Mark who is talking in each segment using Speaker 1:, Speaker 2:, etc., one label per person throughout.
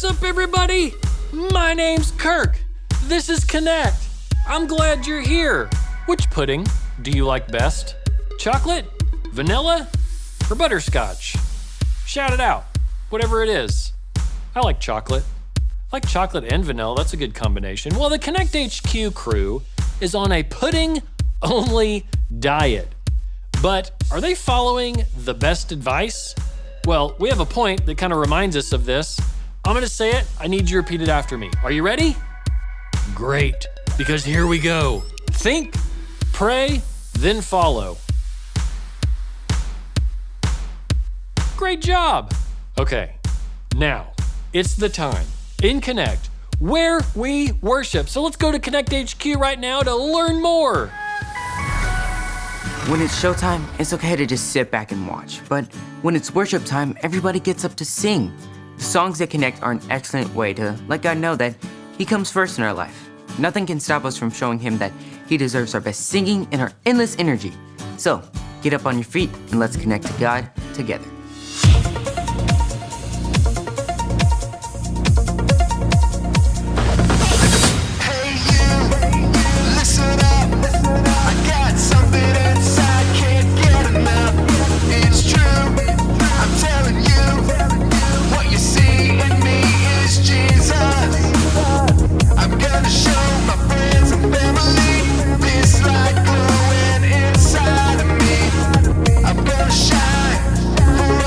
Speaker 1: What's up, everybody? My name's Kirk. This is Connect. I'm glad you're here. Which pudding do you like best? Chocolate, vanilla, or butterscotch? Shout it out, whatever it is. I like chocolate. I like chocolate and vanilla, that's a good combination. Well, the Connect HQ crew is on a pudding-only diet. But are they following the best advice? Well, we have a point that kind of reminds us of this. I'm gonna say it, I need you to repeat it after me. Are you ready? Great, because here we go. Think, pray, then follow. Great job. Okay, now it's the time in Connect where we worship. So let's go to Connect HQ right now to learn more.
Speaker 2: When it's showtime, it's okay to just sit back and watch. But when it's worship time, everybody gets up to sing. The songs that connect are an excellent way to let God know that He comes first in our life. Nothing can stop us from showing Him that He deserves our best singing and our endless energy. So, get up on your feet and let's connect to God together.
Speaker 3: Shine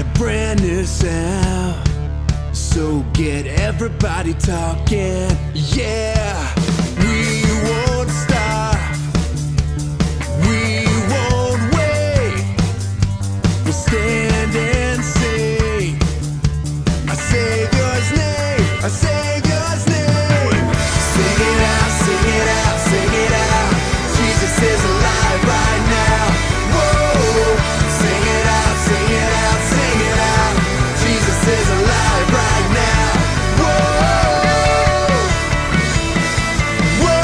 Speaker 3: a brand new sound. So get everybody talking, yeah. We won't stop, we won't wait. We'll stand and sing our Savior's name, our Savior's name. Sing it out, sing it out, sing it out. Jesus is alive right now. Whoa, sing it out, sing it out, sing it out. Jesus is alive right now. Whoa, whoa.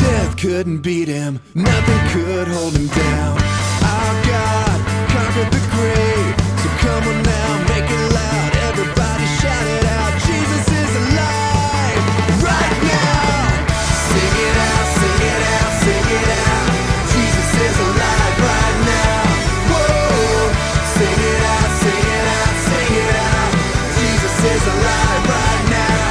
Speaker 3: Death couldn't beat him, nothing could hold him down. Our God conquered the grave, so come on now, make it loud. Everybody shout it out, Jesus is alive right now. Sing it out, sing it out, sing it out. Jesus is alive right now. Whoa, sing it out, sing it out, sing it out. Jesus is alive right now.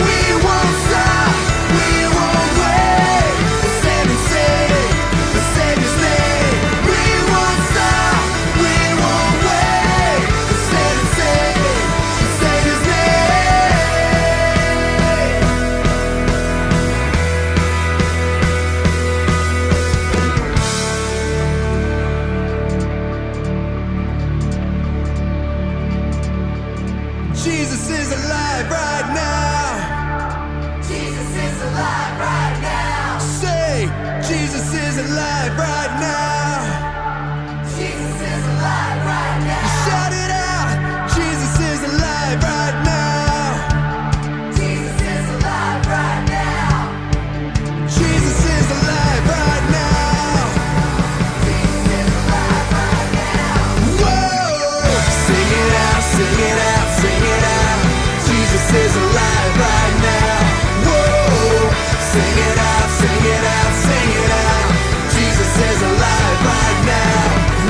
Speaker 3: We won't stop, we won't wait. We'll stand and sing the Savior's name. We won't stop, we won't wait. We'll stand and sing the Savior's name. Jesus is alive right now. Jesus is alive right now. Say, Jesus is alive right now. Jesus is alive right now. Shout it out. Jesus is alive right now. Jesus is alive right now. Jesus is alive right now. Jesus is alive right now. Whoa! Sing it out, sing it out, sing it out. Jesus is alive right now. Whoa! Sing it out, sing it out, sing it out. Jesus is alive right now.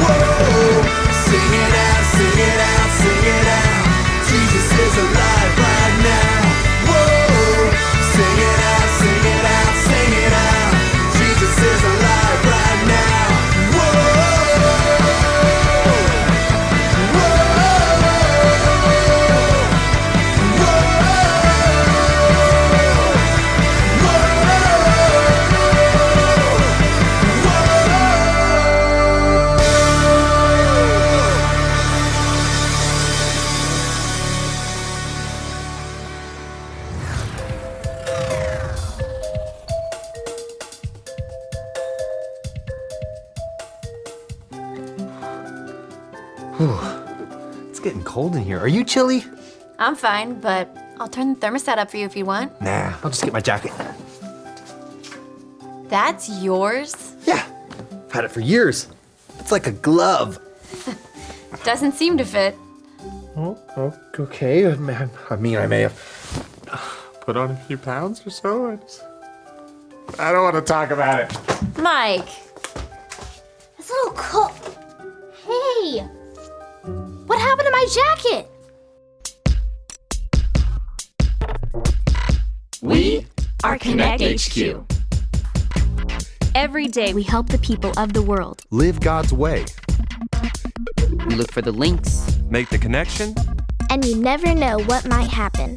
Speaker 3: Whoa! Sing it out, sing it out, sing it out. Jesus is alive right now. Whoa! Sing it out, sing it out, sing it out. Jesus is alive right now. Whoa!
Speaker 4: It's getting cold in here. Are you chilly?
Speaker 5: I'm fine, but I'll turn the thermostat up for you if you want.
Speaker 4: Nah, I'll just get my jacket.
Speaker 5: That's yours?
Speaker 4: Yeah, I've had it for years. It's like a glove.
Speaker 5: Doesn't seem to fit.
Speaker 4: Oh, okay. I mean, I may have put on a few pounds or so. I don't want to talk about it.
Speaker 5: Mike,
Speaker 6: It's a little cold. Hey! What happened to my jacket?
Speaker 7: We are Connect HQ.
Speaker 8: Every day we help the people of the world.
Speaker 9: Live God's way.
Speaker 2: We look for the links.
Speaker 9: Make the connection.
Speaker 6: And you never know what might happen.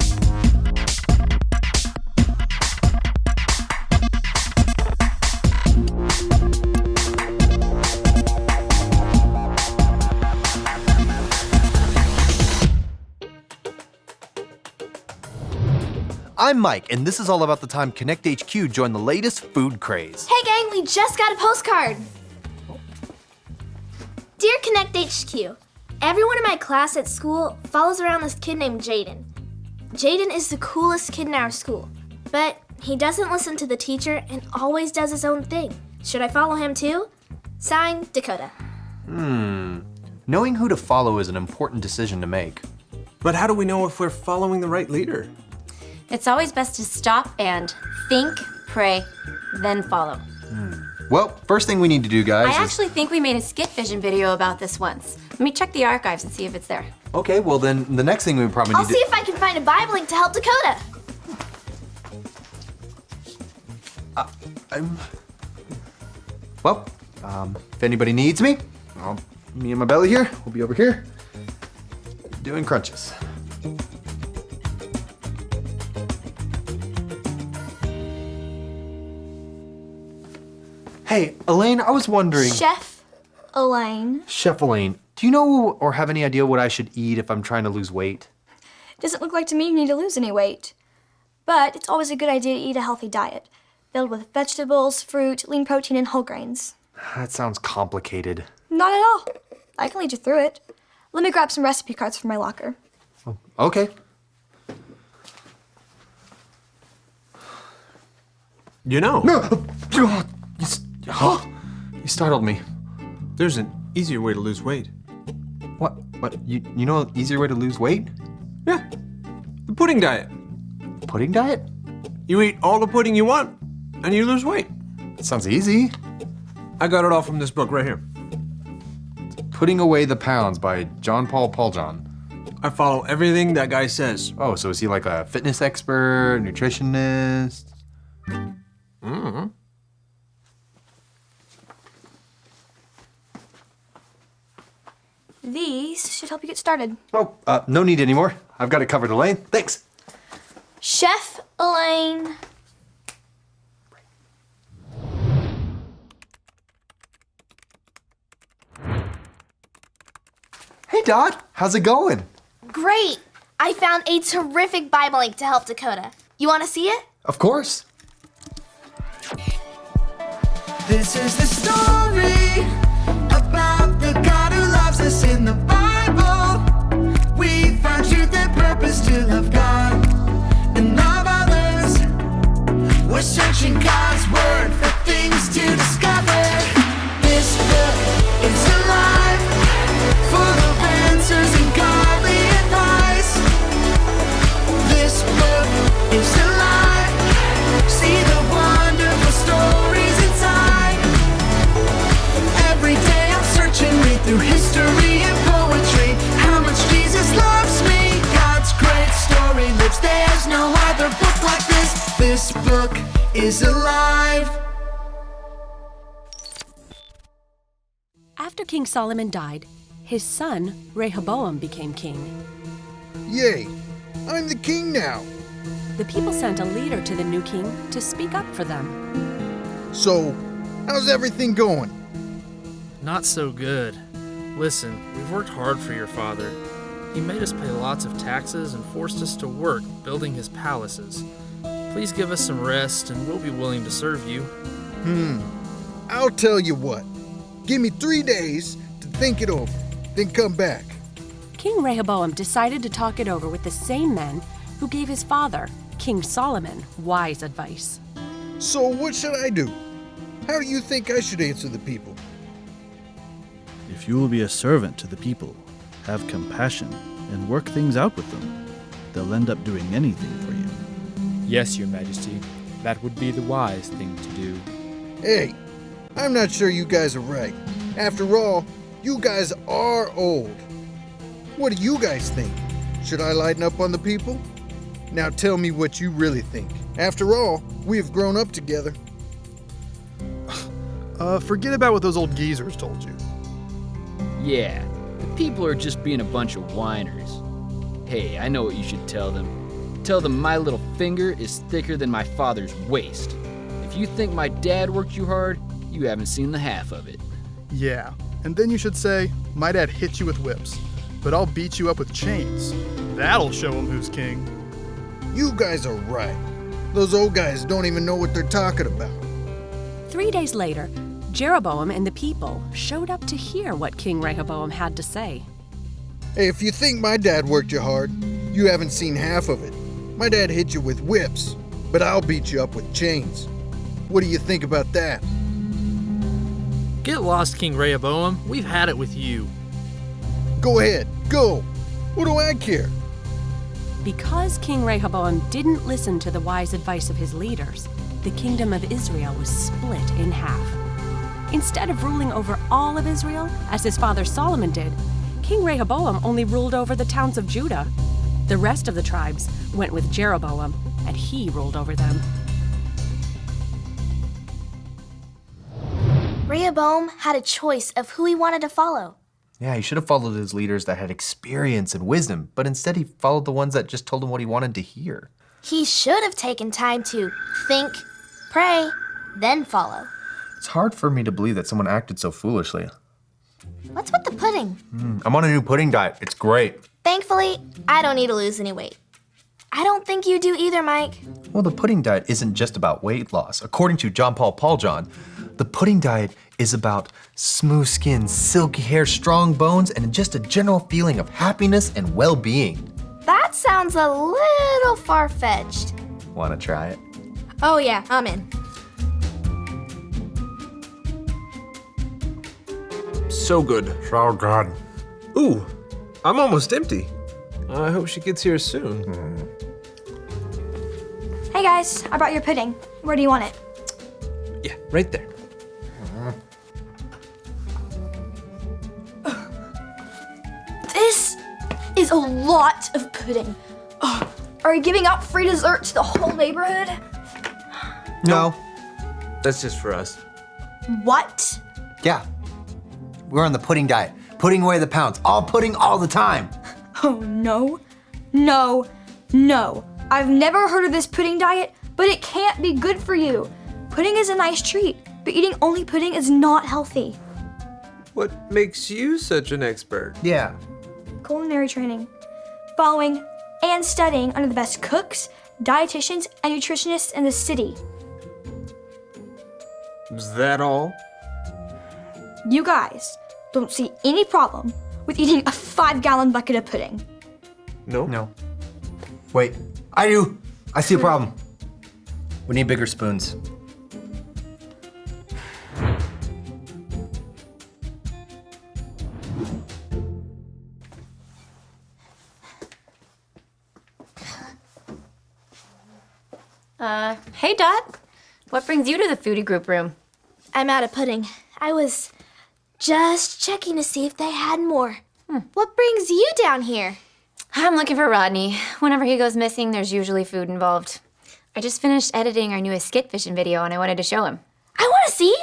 Speaker 9: I'm Mike, and this is all about the time Connect HQ joined the latest food craze.
Speaker 6: Hey gang, we just got a postcard. Dear Connect HQ, everyone in my class at school follows around this kid named Jaden. Jaden is the coolest kid in our school, but he doesn't listen to the teacher and always does his own thing. Should I follow him too? Signed, Dakota.
Speaker 9: Knowing who to follow is an important decision to make.
Speaker 10: But how do we know if we're following the right leader?
Speaker 5: it's always best to stop and think, pray, then follow.
Speaker 9: Well, first thing we need to do, guys,
Speaker 5: I actually think we made a Skit Vision video about this once. Let me check the archives and see if it's there.
Speaker 9: Okay, well then the next thing we probably
Speaker 6: I'll
Speaker 9: need
Speaker 6: see if I can find a Bible link to help Dakota.
Speaker 9: Well, if anybody needs me, me and my belly here, we'll be over here doing crunches. Hey, Elaine, I was wondering.
Speaker 6: Chef Elaine.
Speaker 9: Chef Elaine, do you know or have any idea what I should eat if I'm trying to lose weight?
Speaker 11: Doesn't look like to me you need to lose any weight. But it's always a good idea to eat a healthy diet, filled with vegetables, fruit, lean protein, and whole grains.
Speaker 9: That sounds complicated.
Speaker 11: Not at all. I can lead you through it. Let me grab some recipe cards from my locker.
Speaker 9: Oh, okay.
Speaker 10: You know.
Speaker 9: No! You startled me.
Speaker 10: There's an easier way to lose weight.
Speaker 9: What? You know an easier way to lose weight?
Speaker 10: Yeah. The pudding diet.
Speaker 9: Pudding diet?
Speaker 10: You eat all the pudding you want, and you lose weight.
Speaker 9: Sounds easy.
Speaker 10: I got it all from this book right here.
Speaker 9: Putting Away the Pounds by John Paul Pauljohn.
Speaker 10: I follow everything that guy says.
Speaker 9: Oh, so is he like a fitness expert, nutritionist?
Speaker 10: Mm-hmm.
Speaker 11: These should help you get started.
Speaker 9: Oh, no need anymore. I've got it covered, Elaine. Thanks.
Speaker 6: Chef Elaine.
Speaker 9: Hey, Dot. How's it going?
Speaker 6: Great. I found a terrific Bible link to help Dakota. You want to see it?
Speaker 9: Of course.
Speaker 3: This is the story about the God who loves us in the Bible. We found truth and purpose to love God and love others. We're searching God's word for things to discover. This book is alive, full of answers and godly advice. This book is alive. See the wonderful stories inside. Every day I'm searching, read through history and poetry. How much Jesus loves me. God's great story lives. There's no other book like this. This book is alive.
Speaker 12: After King Solomon died, his son Rehoboam became king.
Speaker 13: Yay! I'm the king now.
Speaker 12: The people sent a leader to the new king to speak up for them.
Speaker 13: So, how's everything going?
Speaker 14: Not so good. Listen, we've worked hard for your father. He made us pay lots of taxes and forced us to work building his palaces. Please give us some rest and we'll be willing to serve you.
Speaker 13: I'll tell you what. Give me 3 days to think it over, then come back.
Speaker 12: King Rehoboam decided to talk it over with the same men who gave his father, King Solomon, wise advice.
Speaker 13: So what should I do? How do you think I should answer the people?
Speaker 15: If you will be a servant to the people, have compassion, and work things out with them, they'll end up doing anything for you.
Speaker 16: Yes, Your Majesty. That would be the wise thing to do.
Speaker 13: Hey, I'm not sure you guys are right. After all, you guys are old. What do you guys think? Should I lighten up on the people? Now tell me what you really think. After all, we have grown up together.
Speaker 17: Forget about what those old geezers told you.
Speaker 18: Yeah, the people are just being a bunch of whiners. Hey, I know what you should tell them. Tell them my little finger is thicker than my father's waist. If you think my dad worked you hard, you haven't seen the half of it.
Speaker 17: Yeah, and then you should say, my dad hit you with whips, but I'll beat you up with chains. That'll show him who's king.
Speaker 13: You guys are right. Those old guys don't even know what they're talking about.
Speaker 12: 3 days later, Jeroboam and the people showed up to hear what King Rehoboam had to say.
Speaker 13: Hey, if you think my dad worked you hard, you haven't seen half of it. My dad hit you with whips, but I'll beat you up with chains. What do you think about that?
Speaker 14: Get lost, King Rehoboam. We've had it with you.
Speaker 13: Go ahead, go. What do I care?
Speaker 12: Because King Rehoboam didn't listen to the wise advice of his leaders, the kingdom of Israel was split in half. Instead of ruling over all of Israel, as his father Solomon did, King Rehoboam only ruled over the towns of Judah. The rest of the tribes went with Jeroboam, and he ruled over them.
Speaker 6: Rehoboam had a choice of who he wanted to follow.
Speaker 9: Yeah, he should have followed his leaders that had experience and wisdom, but instead he followed the ones that just told him what he wanted to hear.
Speaker 6: He should have taken time to think, pray, then follow.
Speaker 9: It's hard for me to believe that someone acted so foolishly.
Speaker 6: What's with the pudding?
Speaker 9: I'm on a new pudding diet. It's great.
Speaker 6: Thankfully, I don't need to lose any weight. I don't think you do either, Mike.
Speaker 9: Well, the pudding diet isn't just about weight loss. According to John Paul Pauljohn, the pudding diet is about smooth skin, silky hair, strong bones, and just a general feeling of happiness and well-being.
Speaker 6: That sounds a little far-fetched.
Speaker 9: Want to try it?
Speaker 6: Oh yeah, I'm in.
Speaker 10: So good.
Speaker 4: So good.
Speaker 10: Ooh, I'm almost empty. I hope she gets here soon.
Speaker 11: Hey guys, I brought your pudding. Where do you want it?
Speaker 10: Yeah, right there.
Speaker 11: This is a lot of pudding. Ugh. Are you giving out free dessert to the whole neighborhood?
Speaker 9: No.
Speaker 10: That's just for us.
Speaker 11: What?
Speaker 9: Yeah. We're on the pudding diet. Putting away the pounds. All pudding all the time.
Speaker 11: Oh, no. No. No. I've never heard of this pudding diet, but it can't be good for you. Pudding is a nice treat, but eating only pudding is not healthy.
Speaker 10: What makes you such an expert?
Speaker 9: Yeah.
Speaker 11: Culinary training. Following and studying under the best cooks, dietitians, and nutritionists in the city.
Speaker 10: Is that all?
Speaker 11: You guys don't see any problem with eating a 5-gallon bucket of pudding.
Speaker 10: No?
Speaker 9: No. Wait, I do. I see a problem. We need bigger spoons.
Speaker 5: Hey Dot, what brings you to the foodie group room?
Speaker 6: I'm out of pudding. I was just checking to see if they had more. What brings you down here?
Speaker 5: I'm looking for Rodney. Whenever he goes missing, there's usually food involved. I just finished editing our newest skit fishing video and I wanted to show him.
Speaker 6: I want to see.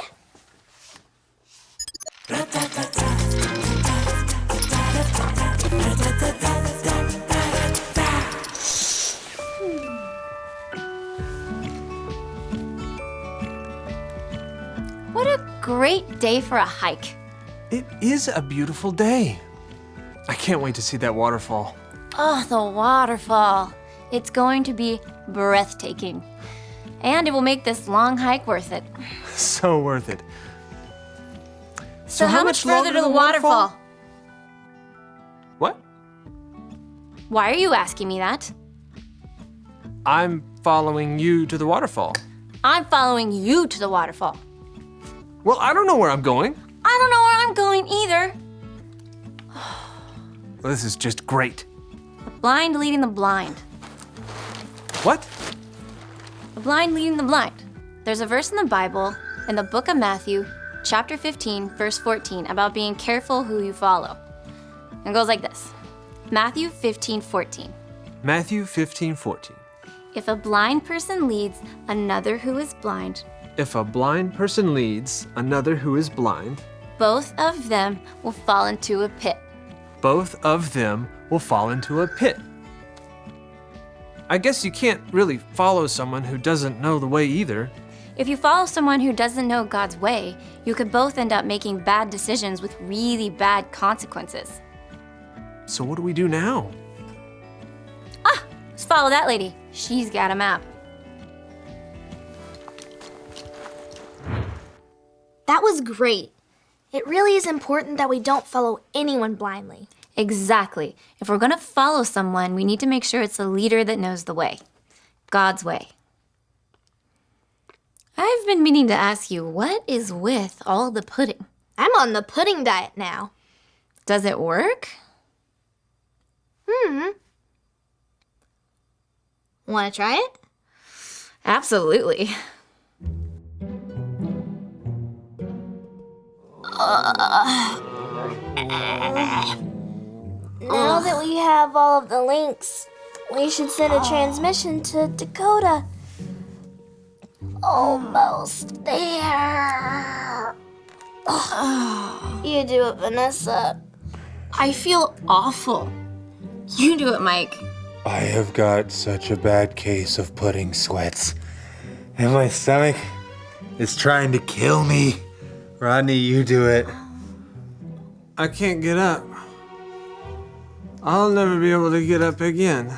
Speaker 5: What a great day for a hike.
Speaker 10: It is a beautiful day. I can't wait to see that waterfall.
Speaker 5: Oh, the waterfall. It's going to be breathtaking. And it will make this long hike worth it.
Speaker 10: So worth it.
Speaker 5: So how much further to the waterfall?
Speaker 10: What?
Speaker 5: Why are you asking me that?
Speaker 10: I'm following you to the waterfall.
Speaker 5: I'm following you to the waterfall.
Speaker 10: Well, I don't know where I'm going.
Speaker 5: I don't know where I'm going either.
Speaker 10: Well, this is just great.
Speaker 5: The blind leading the blind.
Speaker 10: What?
Speaker 5: The blind leading the blind. There's a verse in the Bible, in the book of Matthew, chapter 15, verse 14, about being careful who you follow. It goes like this. Matthew 15:14.
Speaker 10: Matthew 15:14.
Speaker 5: If a blind person leads another who is blind,
Speaker 10: If a blind person leads another who is blind,
Speaker 5: both of them will fall into a pit.
Speaker 10: both of them will fall into a pit. I guess you can't really follow someone who doesn't know the way either.
Speaker 5: If you follow someone who doesn't know God's way, you could both end up making bad decisions with really bad consequences.
Speaker 10: So what do we do now?
Speaker 5: Let's follow that lady. She's got a map.
Speaker 6: That was great. It really is important that we don't follow anyone blindly.
Speaker 5: Exactly. If we're gonna follow someone, we need to make sure it's a leader that knows the way. God's way. I've been meaning to ask you, what is with all the pudding?
Speaker 6: I'm on the pudding diet now.
Speaker 5: Does it work?
Speaker 6: Want to try it?
Speaker 5: Absolutely.
Speaker 6: Now that we have all of the links, we should send a transmission to Dakota. Almost there. You do it, Vanessa.
Speaker 5: I feel awful. You do it, Mike.
Speaker 4: I have got such a bad case of pudding sweats, and my stomach is trying to kill me. Rodney, you do it.
Speaker 10: I can't get up. I'll never be able to get up again.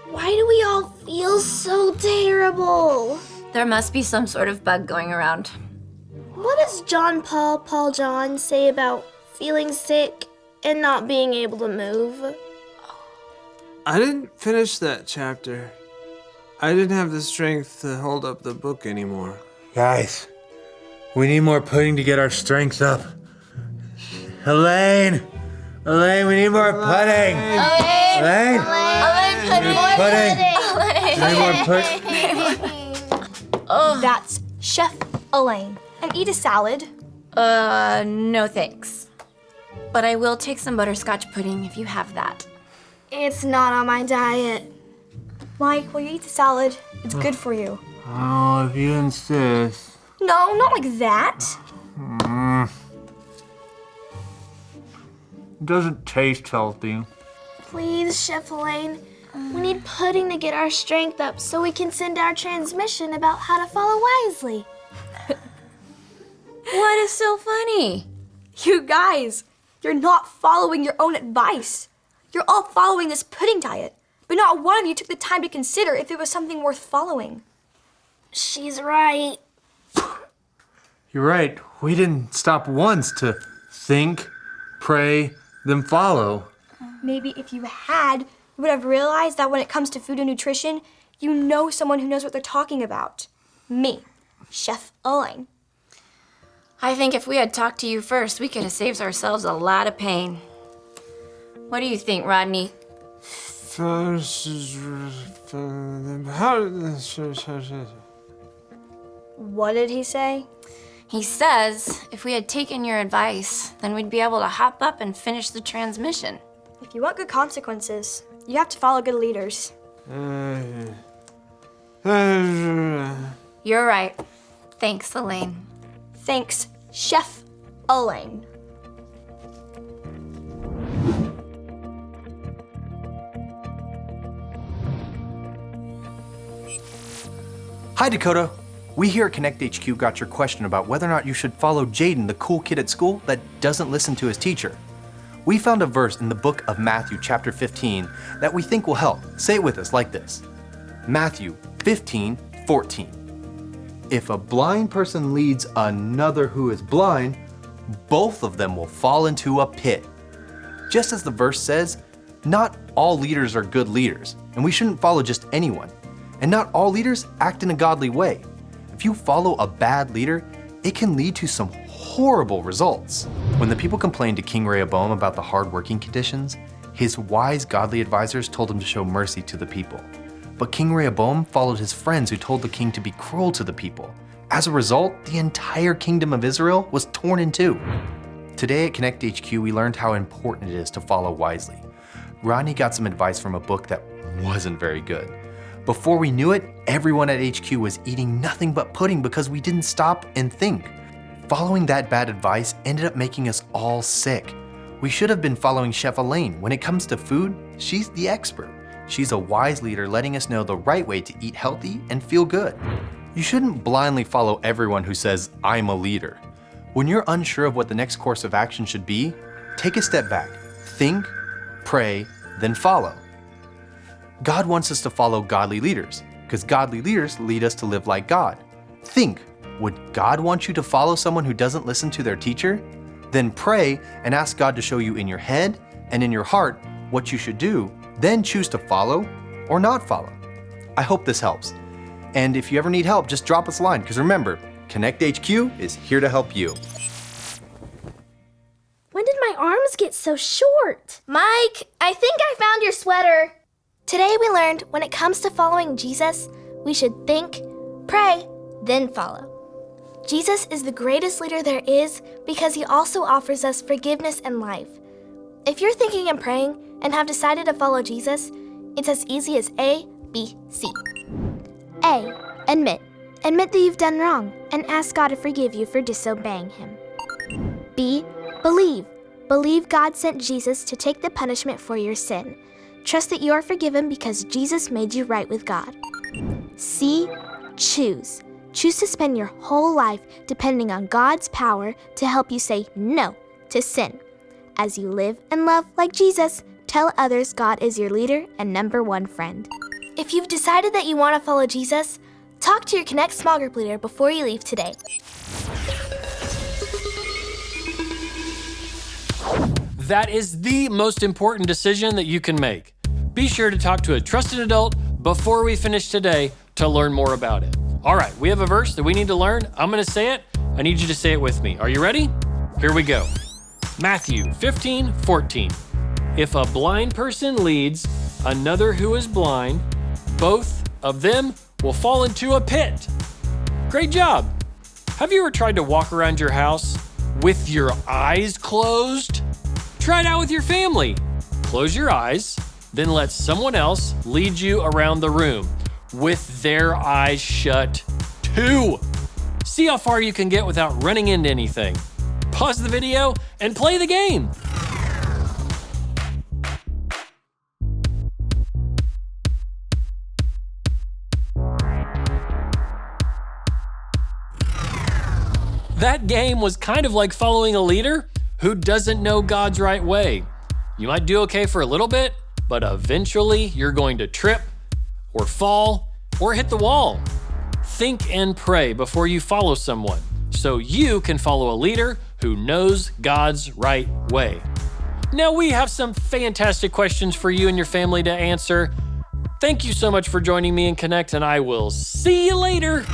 Speaker 6: Why do we all feel so terrible?
Speaker 5: There must be some sort of bug going around.
Speaker 6: What does John Paul John say about feeling sick and not being able to move?
Speaker 10: I didn't finish that chapter. I didn't have the strength to hold up the book anymore.
Speaker 4: Guys, we need more pudding to get our strength up. Elaine, we need more pudding. Elaine,
Speaker 11: That's Chef Elaine. And eat a salad.
Speaker 5: No thanks. But I will take some butterscotch pudding if you have that.
Speaker 6: It's not on my diet.
Speaker 11: Mike, will you eat the salad? It's good for you.
Speaker 4: Oh, if you insist.
Speaker 11: No, not like that.
Speaker 4: It doesn't taste healthy.
Speaker 6: Please, Chef Elaine. We need pudding to get our strength up so we can send our transmission about how to follow wisely.
Speaker 5: What is so funny?
Speaker 11: You guys, you're not following your own advice. You're all following this pudding diet, but not one of you took the time to consider if it was something worth following.
Speaker 6: She's right.
Speaker 4: You're right. We didn't stop once to think, pray, then follow.
Speaker 11: Maybe if you had, you would have realized that when it comes to food and nutrition, you know someone who knows what they're talking about. Me, Chef Elaine.
Speaker 5: I think if we had talked to you first, we could have saved ourselves a lot of pain. What do you think, Rodney?
Speaker 11: What did he say?
Speaker 5: He says if we had taken your advice, then we'd be able to hop up and finish the transmission.
Speaker 11: If you want good consequences, you have to follow good leaders.
Speaker 5: You're right. Thanks, Elaine.
Speaker 11: Thanks, Chef Elaine.
Speaker 9: Hi, Dakota. We here at Connect HQ got your question about whether or not you should follow Jaden, the cool kid at school that doesn't listen to his teacher. We found a verse in the book of Matthew, chapter 15, that we think will help. Say it with us like this. Matthew 15:14. If a blind person leads another who is blind, both of them will fall into a pit. Just as the verse says, not all leaders are good leaders, and we shouldn't follow just anyone. And not all leaders act in a godly way. If you follow a bad leader, it can lead to some horrible results. When the people complained to King Rehoboam about the hard working conditions, his wise godly advisors told him to show mercy to the people. But King Rehoboam followed his friends who told the king to be cruel to the people. As a result, the entire kingdom of Israel was torn in two. Today at Connect HQ, we learned how important it is to follow wisely. Rodney got some advice from a book that wasn't very good. Before we knew it, everyone at HQ was eating nothing but pudding because we didn't stop and think. Following that bad advice ended up making us all sick. We should have been following Chef Elaine. When it comes to food, she's the expert. She's a wise leader letting us know the right way to eat healthy and feel good. You shouldn't blindly follow everyone who says, I'm a leader. When you're unsure of what the next course of action should be, take a step back, think, pray, then follow. God wants us to follow godly leaders, because godly leaders lead us to live like God. Think, would God want you to follow someone who doesn't listen to their teacher? Then pray and ask God to show you in your head and in your heart what you should do, then choose to follow or not follow. I hope this helps. And if you ever need help, just drop us a line, because remember, Connect HQ is here to help you.
Speaker 6: When did my arms get so short? Mike, I think I found your sweater. Today we learned when it comes to following Jesus, we should think, pray, then follow. Jesus is the greatest leader there is because he also offers us forgiveness and life. If you're thinking and praying and have decided to follow Jesus, it's as easy as A, B, C. A. Admit. Admit that you've done wrong and ask God to forgive you for disobeying Him. B. Believe. Believe God sent Jesus to take the punishment for your sin. Trust that you are forgiven because Jesus made you right with God. C. Choose. Choose to spend your whole life depending on God's power to help you say no to sin. As you live and love like Jesus, tell others God is your leader and number one friend. If you've decided that you want to follow Jesus, talk to your Connect small group leader before you leave today.
Speaker 1: That is the most important decision that you can make. Be sure to talk to a trusted adult before we finish today to learn more about it. All right, we have a verse that we need to learn. I'm going to say it. I need you to say it with me. Are you ready? Here we go. Matthew 15:14. If a blind person leads another who is blind, both of them will fall into a pit. Great job. Have you ever tried to walk around your house with your eyes closed? Try it out with your family. Close your eyes, then let someone else lead you around the room with their eyes shut too. See how far you can get without running into anything. Pause the video and play the game. That game was kind of like following a leader who doesn't know God's right way. You might do okay for a little bit, but eventually you're going to trip or fall or hit the wall. Think and pray before you follow someone so you can follow a leader who knows God's right way. Now we have some fantastic questions for you and your family to answer. Thank you so much for joining me in Connect, and I will see you later.